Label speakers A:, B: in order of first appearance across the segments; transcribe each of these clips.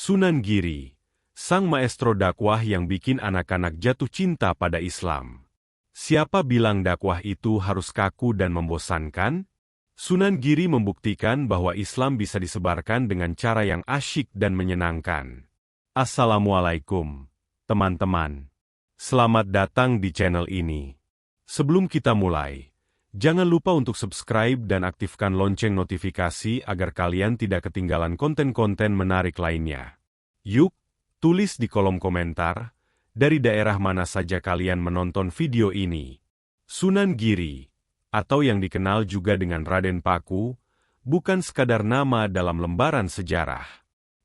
A: Sunan Giri, sang maestro dakwah yang bikin anak-anak jatuh cinta pada Islam. Siapa bilang dakwah itu harus kaku dan membosankan? Sunan Giri membuktikan bahwa Islam bisa disebarkan dengan cara yang asyik dan menyenangkan. Assalamualaikum, teman-teman. Selamat datang di channel ini. Sebelum kita mulai, jangan lupa untuk subscribe dan aktifkan lonceng notifikasi agar kalian tidak ketinggalan konten-konten menarik lainnya. Yuk, tulis di kolom komentar, dari daerah mana saja kalian menonton video ini. Sunan Giri, atau yang dikenal juga dengan Raden Paku, bukan sekadar nama dalam lembaran sejarah.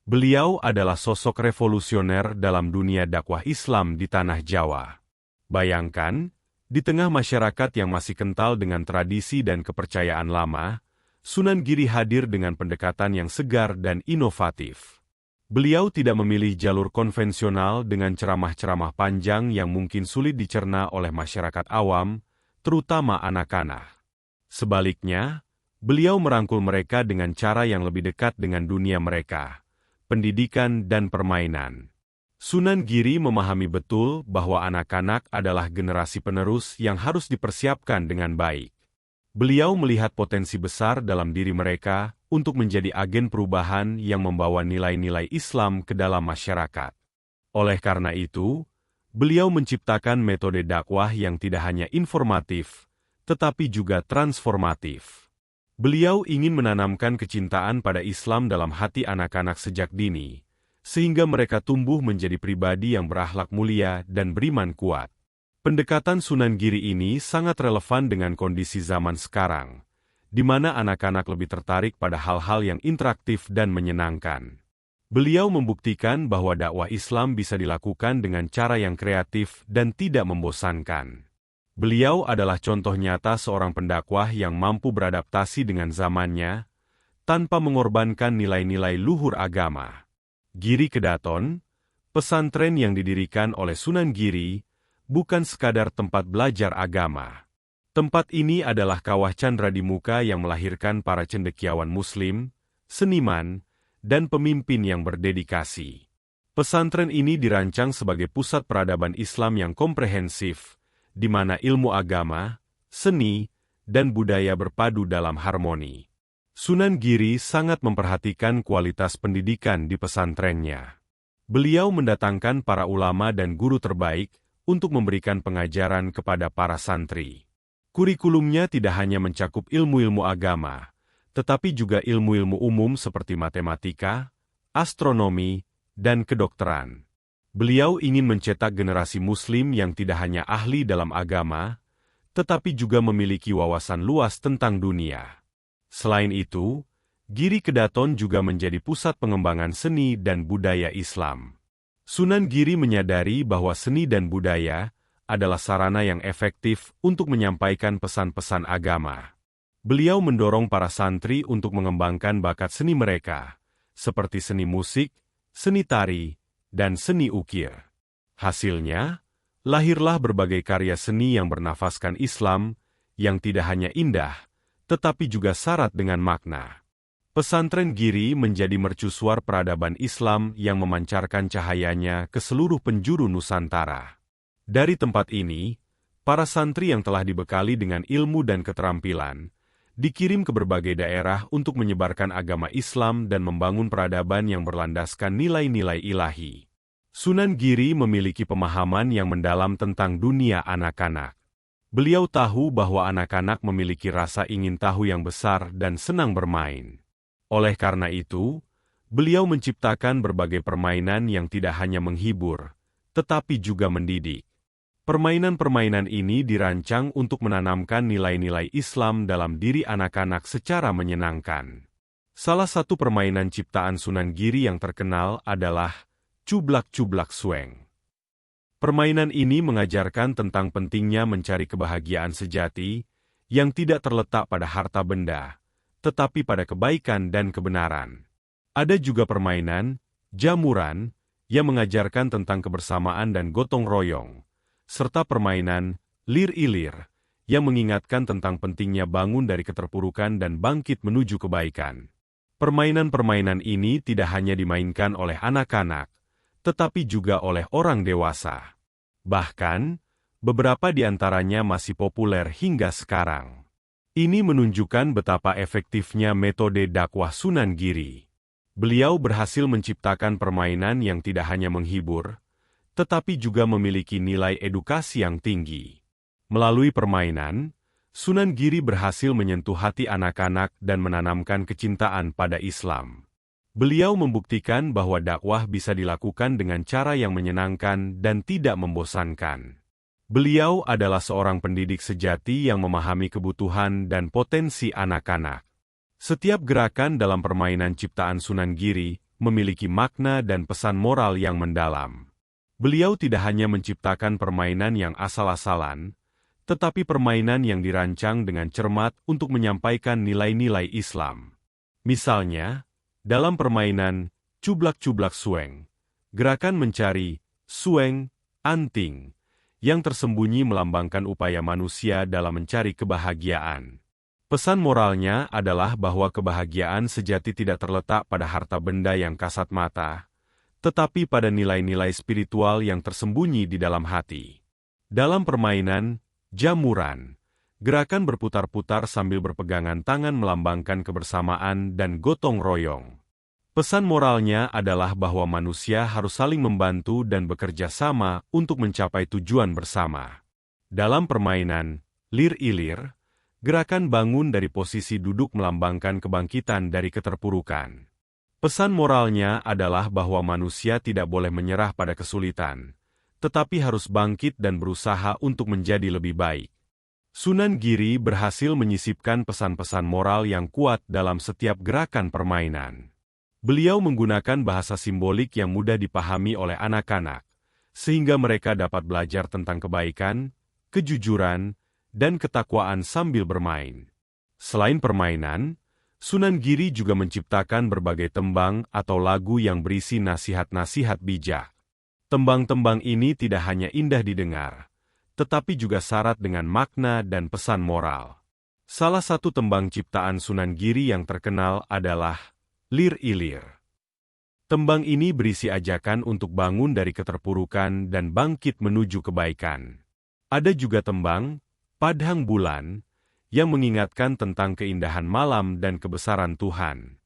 A: Beliau adalah sosok revolusioner dalam dunia dakwah Islam di tanah Jawa. Bayangkan, di tengah masyarakat yang masih kental dengan tradisi dan kepercayaan lama, Sunan Giri hadir dengan pendekatan yang segar dan inovatif. Beliau tidak memilih jalur konvensional dengan ceramah-ceramah panjang yang mungkin sulit dicerna oleh masyarakat awam, terutama anak-anak. Sebaliknya, beliau merangkul mereka dengan cara yang lebih dekat dengan dunia mereka, pendidikan dan permainan. Sunan Giri memahami betul bahwa anak-anak adalah generasi penerus yang harus dipersiapkan dengan baik. Beliau melihat potensi besar dalam diri mereka untuk menjadi agen perubahan yang membawa nilai-nilai Islam ke dalam masyarakat. Oleh karena itu, beliau menciptakan metode dakwah yang tidak hanya informatif, tetapi juga transformatif. Beliau ingin menanamkan kecintaan pada Islam dalam hati anak-anak sejak dini, sehingga mereka tumbuh menjadi pribadi yang berakhlak mulia dan beriman kuat. Pendekatan Sunan Giri ini sangat relevan dengan kondisi zaman sekarang, di mana anak-anak lebih tertarik pada hal-hal yang interaktif dan menyenangkan. Beliau membuktikan bahwa dakwah Islam bisa dilakukan dengan cara yang kreatif dan tidak membosankan. Beliau adalah contoh nyata seorang pendakwah yang mampu beradaptasi dengan zamannya, tanpa mengorbankan nilai-nilai luhur agama. Giri Kedaton, pesantren yang didirikan oleh Sunan Giri, bukan sekadar tempat belajar agama. Tempat ini adalah kawah candra di muka yang melahirkan para cendekiawan Muslim, seniman, dan pemimpin yang berdedikasi. Pesantren ini dirancang sebagai pusat peradaban Islam yang komprehensif, di mana ilmu agama, seni, dan budaya berpadu dalam harmoni. Sunan Giri sangat memperhatikan kualitas pendidikan di pesantrennya. Beliau mendatangkan para ulama dan guru terbaik untuk memberikan pengajaran kepada para santri. Kurikulumnya tidak hanya mencakup ilmu-ilmu agama, tetapi juga ilmu-ilmu umum seperti matematika, astronomi, dan kedokteran. Beliau ingin mencetak generasi Muslim yang tidak hanya ahli dalam agama, tetapi juga memiliki wawasan luas tentang dunia. Selain itu, Giri Kedaton juga menjadi pusat pengembangan seni dan budaya Islam. Sunan Giri menyadari bahwa seni dan budaya adalah sarana yang efektif untuk menyampaikan pesan-pesan agama. Beliau mendorong para santri untuk mengembangkan bakat seni mereka, seperti seni musik, seni tari, dan seni ukir. Hasilnya, lahirlah berbagai karya seni yang bernafaskan Islam, yang tidak hanya indah, tetapi juga syarat dengan makna. Pesantren Giri menjadi mercusuar peradaban Islam yang memancarkan cahayanya ke seluruh penjuru Nusantara. Dari tempat ini, para santri yang telah dibekali dengan ilmu dan keterampilan, dikirim ke berbagai daerah untuk menyebarkan agama Islam dan membangun peradaban yang berlandaskan nilai-nilai ilahi. Sunan Giri memiliki pemahaman yang mendalam tentang dunia anak-anak. Beliau tahu bahwa anak-anak memiliki rasa ingin tahu yang besar dan senang bermain. Oleh karena itu, beliau menciptakan berbagai permainan yang tidak hanya menghibur, tetapi juga mendidik. Permainan-permainan ini dirancang untuk menanamkan nilai-nilai Islam dalam diri anak-anak secara menyenangkan. Salah satu permainan ciptaan Sunan Giri yang terkenal adalah Cublak-Cublak Sueng. Permainan ini mengajarkan tentang pentingnya mencari kebahagiaan sejati yang tidak terletak pada harta benda, tetapi pada kebaikan dan kebenaran. Ada juga permainan Jamuran yang mengajarkan tentang kebersamaan dan gotong royong, serta permainan Lir-Ilir yang mengingatkan tentang pentingnya bangun dari keterpurukan dan bangkit menuju kebaikan. Permainan-permainan ini tidak hanya dimainkan oleh anak-anak, tetapi juga oleh orang dewasa. Bahkan, beberapa di antaranya masih populer hingga sekarang. Ini menunjukkan betapa efektifnya metode dakwah Sunan Giri. Beliau berhasil menciptakan permainan yang tidak hanya menghibur, tetapi juga memiliki nilai edukasi yang tinggi. Melalui permainan, Sunan Giri berhasil menyentuh hati anak-anak dan menanamkan kecintaan pada Islam. Beliau membuktikan bahwa dakwah bisa dilakukan dengan cara yang menyenangkan dan tidak membosankan. Beliau adalah seorang pendidik sejati yang memahami kebutuhan dan potensi anak-anak. Setiap gerakan dalam permainan ciptaan Sunan Giri memiliki makna dan pesan moral yang mendalam. Beliau tidak hanya menciptakan permainan yang asal-asalan, tetapi permainan yang dirancang dengan cermat untuk menyampaikan nilai-nilai Islam. Misalnya, dalam permainan Cublak-Cublak Sueng, gerakan mencari sueng, anting, yang tersembunyi melambangkan upaya manusia dalam mencari kebahagiaan. Pesan moralnya adalah bahwa kebahagiaan sejati tidak terletak pada harta benda yang kasat mata, tetapi pada nilai-nilai spiritual yang tersembunyi di dalam hati. Dalam permainan Jamuran, gerakan berputar-putar sambil berpegangan tangan melambangkan kebersamaan dan gotong royong. Pesan moralnya adalah bahwa manusia harus saling membantu dan bekerja sama untuk mencapai tujuan bersama. Dalam permainan Lir-Ilir, gerakan bangun dari posisi duduk melambangkan kebangkitan dari keterpurukan. Pesan moralnya adalah bahwa manusia tidak boleh menyerah pada kesulitan, tetapi harus bangkit dan berusaha untuk menjadi lebih baik. Sunan Giri berhasil menyisipkan pesan-pesan moral yang kuat dalam setiap gerakan permainan. Beliau menggunakan bahasa simbolik yang mudah dipahami oleh anak-anak, sehingga mereka dapat belajar tentang kebaikan, kejujuran, dan ketakwaan sambil bermain. Selain permainan, Sunan Giri juga menciptakan berbagai tembang atau lagu yang berisi nasihat-nasihat bijak. Tembang-tembang ini tidak hanya indah didengar, tetapi juga syarat dengan makna dan pesan moral. Salah satu tembang ciptaan Sunan Giri yang terkenal adalah Lir-Ilir. Tembang ini berisi ajakan untuk bangun dari keterpurukan dan bangkit menuju kebaikan. Ada juga tembang Padhang Bulan yang mengingatkan tentang keindahan malam dan kebesaran Tuhan.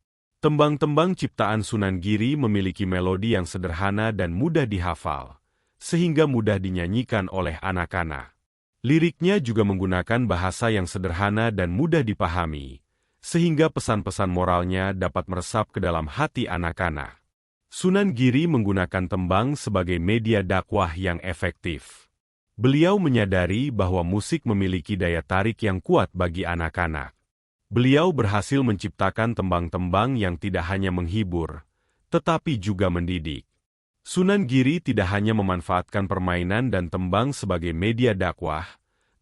A: Tembang-tembang ciptaan Sunan Giri memiliki melodi yang sederhana dan mudah dihafal, sehingga mudah dinyanyikan oleh anak-anak. Liriknya juga menggunakan bahasa yang sederhana dan mudah dipahami, sehingga pesan-pesan moralnya dapat meresap ke dalam hati anak-anak. Sunan Giri menggunakan tembang sebagai media dakwah yang efektif. Beliau menyadari bahwa musik memiliki daya tarik yang kuat bagi anak-anak. Beliau berhasil menciptakan tembang-tembang yang tidak hanya menghibur, tetapi juga mendidik. Sunan Giri tidak hanya memanfaatkan permainan dan tembang sebagai media dakwah,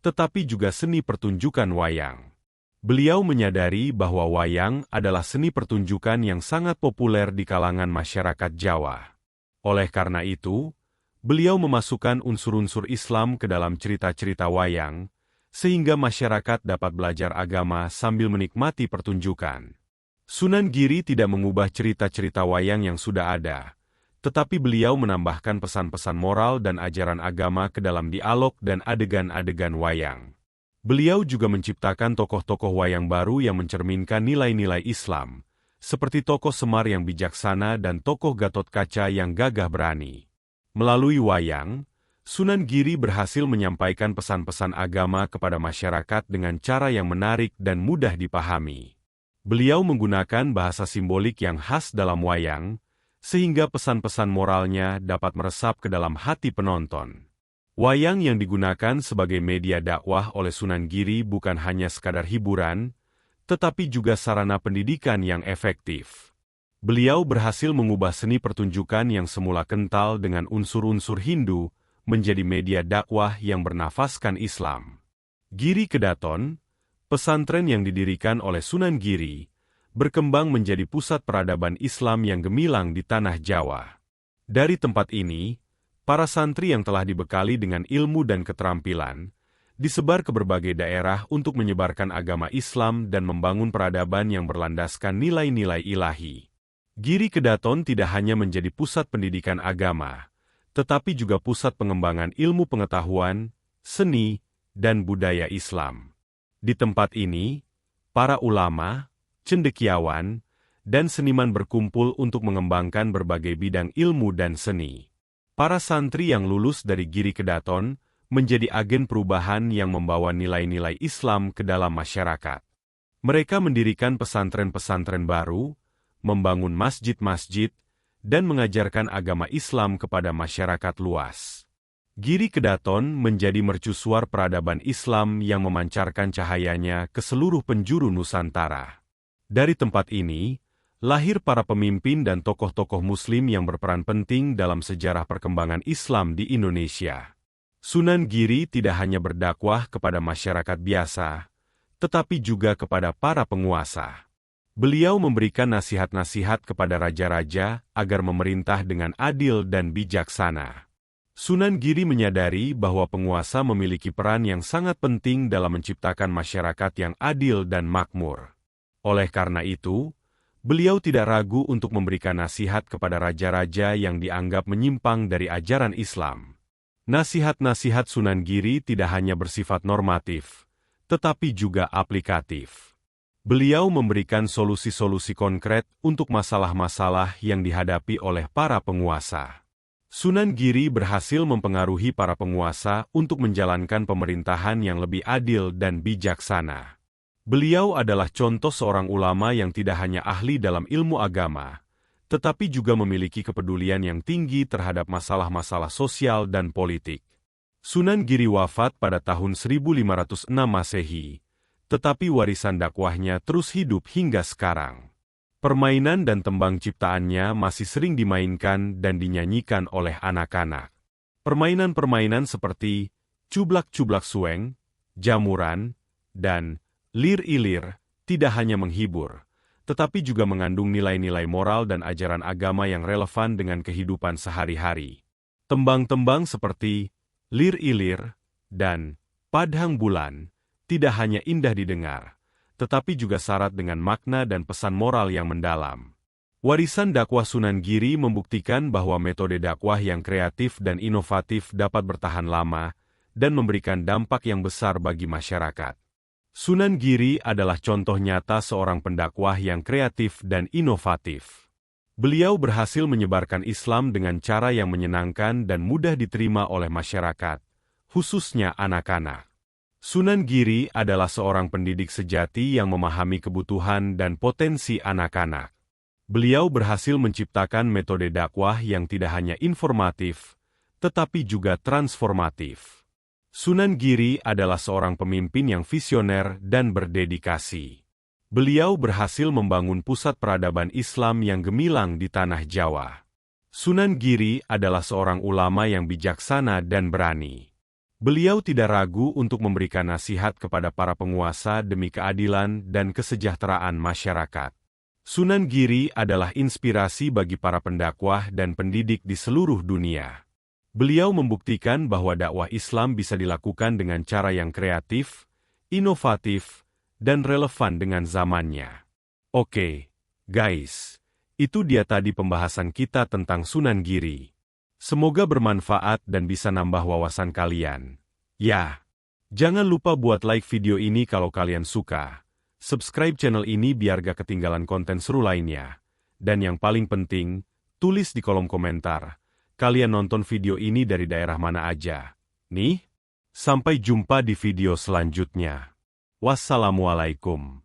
A: tetapi juga seni pertunjukan wayang. Beliau menyadari bahwa wayang adalah seni pertunjukan yang sangat populer di kalangan masyarakat Jawa. Oleh karena itu, beliau memasukkan unsur-unsur Islam ke dalam cerita-cerita wayang, sehingga masyarakat dapat belajar agama sambil menikmati pertunjukan. Sunan Giri tidak mengubah cerita-cerita wayang yang sudah ada, tetapi beliau menambahkan pesan-pesan moral dan ajaran agama ke dalam dialog dan adegan-adegan wayang. Beliau juga menciptakan tokoh-tokoh wayang baru yang mencerminkan nilai-nilai Islam, seperti tokoh Semar yang bijaksana dan tokoh Gatotkaca yang gagah berani. Melalui wayang, Sunan Giri berhasil menyampaikan pesan-pesan agama kepada masyarakat dengan cara yang menarik dan mudah dipahami. Beliau menggunakan bahasa simbolik yang khas dalam wayang, sehingga pesan-pesan moralnya dapat meresap ke dalam hati penonton. Wayang yang digunakan sebagai media dakwah oleh Sunan Giri bukan hanya sekadar hiburan, tetapi juga sarana pendidikan yang efektif. Beliau berhasil mengubah seni pertunjukan yang semula kental dengan unsur-unsur Hindu, menjadi media dakwah yang bernafaskan Islam. Giri Kedaton, pesantren yang didirikan oleh Sunan Giri, berkembang menjadi pusat peradaban Islam yang gemilang di tanah Jawa. Dari tempat ini, para santri yang telah dibekali dengan ilmu dan keterampilan, disebar ke berbagai daerah untuk menyebarkan agama Islam dan membangun peradaban yang berlandaskan nilai-nilai ilahi. Giri Kedaton tidak hanya menjadi pusat pendidikan agama, tetapi juga pusat pengembangan ilmu pengetahuan, seni, dan budaya Islam. Di tempat ini, para ulama, cendekiawan, dan seniman berkumpul untuk mengembangkan berbagai bidang ilmu dan seni. Para santri yang lulus dari Giri Kedaton menjadi agen perubahan yang membawa nilai-nilai Islam ke dalam masyarakat. Mereka mendirikan pesantren-pesantren baru, membangun masjid-masjid, dan mengajarkan agama Islam kepada masyarakat luas. Giri Kedaton menjadi mercusuar peradaban Islam yang memancarkan cahayanya ke seluruh penjuru Nusantara. Dari tempat ini, lahir para pemimpin dan tokoh-tokoh Muslim yang berperan penting dalam sejarah perkembangan Islam di Indonesia. Sunan Giri tidak hanya berdakwah kepada masyarakat biasa, tetapi juga kepada para penguasa. Beliau memberikan nasihat-nasihat kepada raja-raja agar memerintah dengan adil dan bijaksana. Sunan Giri menyadari bahwa penguasa memiliki peran yang sangat penting dalam menciptakan masyarakat yang adil dan makmur. Oleh karena itu, beliau tidak ragu untuk memberikan nasihat kepada raja-raja yang dianggap menyimpang dari ajaran Islam. Nasihat-nasihat Sunan Giri tidak hanya bersifat normatif, tetapi juga aplikatif. Beliau memberikan solusi-solusi konkret untuk masalah-masalah yang dihadapi oleh para penguasa. Sunan Giri berhasil mempengaruhi para penguasa untuk menjalankan pemerintahan yang lebih adil dan bijaksana. Beliau adalah contoh seorang ulama yang tidak hanya ahli dalam ilmu agama, tetapi juga memiliki kepedulian yang tinggi terhadap masalah-masalah sosial dan politik. Sunan Giri wafat pada tahun 1506 Masehi, tetapi warisan dakwahnya terus hidup hingga sekarang. Permainan dan tembang ciptaannya masih sering dimainkan dan dinyanyikan oleh anak-anak. Permainan-permainan seperti cublak-cublak sueng, jamuran, dan lir-ilir tidak hanya menghibur, tetapi juga mengandung nilai-nilai moral dan ajaran agama yang relevan dengan kehidupan sehari-hari. Tembang-tembang seperti lir-ilir dan padhang bulan tidak hanya indah didengar, tetapi juga syarat dengan makna dan pesan moral yang mendalam. Warisan dakwah Sunan Giri membuktikan bahwa metode dakwah yang kreatif dan inovatif dapat bertahan lama dan memberikan dampak yang besar bagi masyarakat. Sunan Giri adalah contoh nyata seorang pendakwah yang kreatif dan inovatif. Beliau berhasil menyebarkan Islam dengan cara yang menyenangkan dan mudah diterima oleh masyarakat, khususnya anak-anak. Sunan Giri adalah seorang pendidik sejati yang memahami kebutuhan dan potensi anak-anak. Beliau berhasil menciptakan metode dakwah yang tidak hanya informatif, tetapi juga transformatif. Sunan Giri adalah seorang pemimpin yang visioner dan berdedikasi. Beliau berhasil membangun pusat peradaban Islam yang gemilang di tanah Jawa. Sunan Giri adalah seorang ulama yang bijaksana dan berani. Beliau tidak ragu untuk memberikan nasihat kepada para penguasa demi keadilan dan kesejahteraan masyarakat. Sunan Giri adalah inspirasi bagi para pendakwah dan pendidik di seluruh dunia. Beliau membuktikan bahwa dakwah Islam bisa dilakukan dengan cara yang kreatif, inovatif, dan relevan dengan zamannya. Oke, guys, itu dia tadi pembahasan kita tentang Sunan Giri. Semoga bermanfaat dan bisa nambah wawasan kalian. Ya, jangan lupa buat like video ini kalau kalian suka. Subscribe channel ini biar gak ketinggalan konten seru lainnya. Dan yang paling penting, tulis di kolom komentar. Kalian nonton video ini dari daerah mana aja? Nih, sampai jumpa di video selanjutnya. Wassalamualaikum.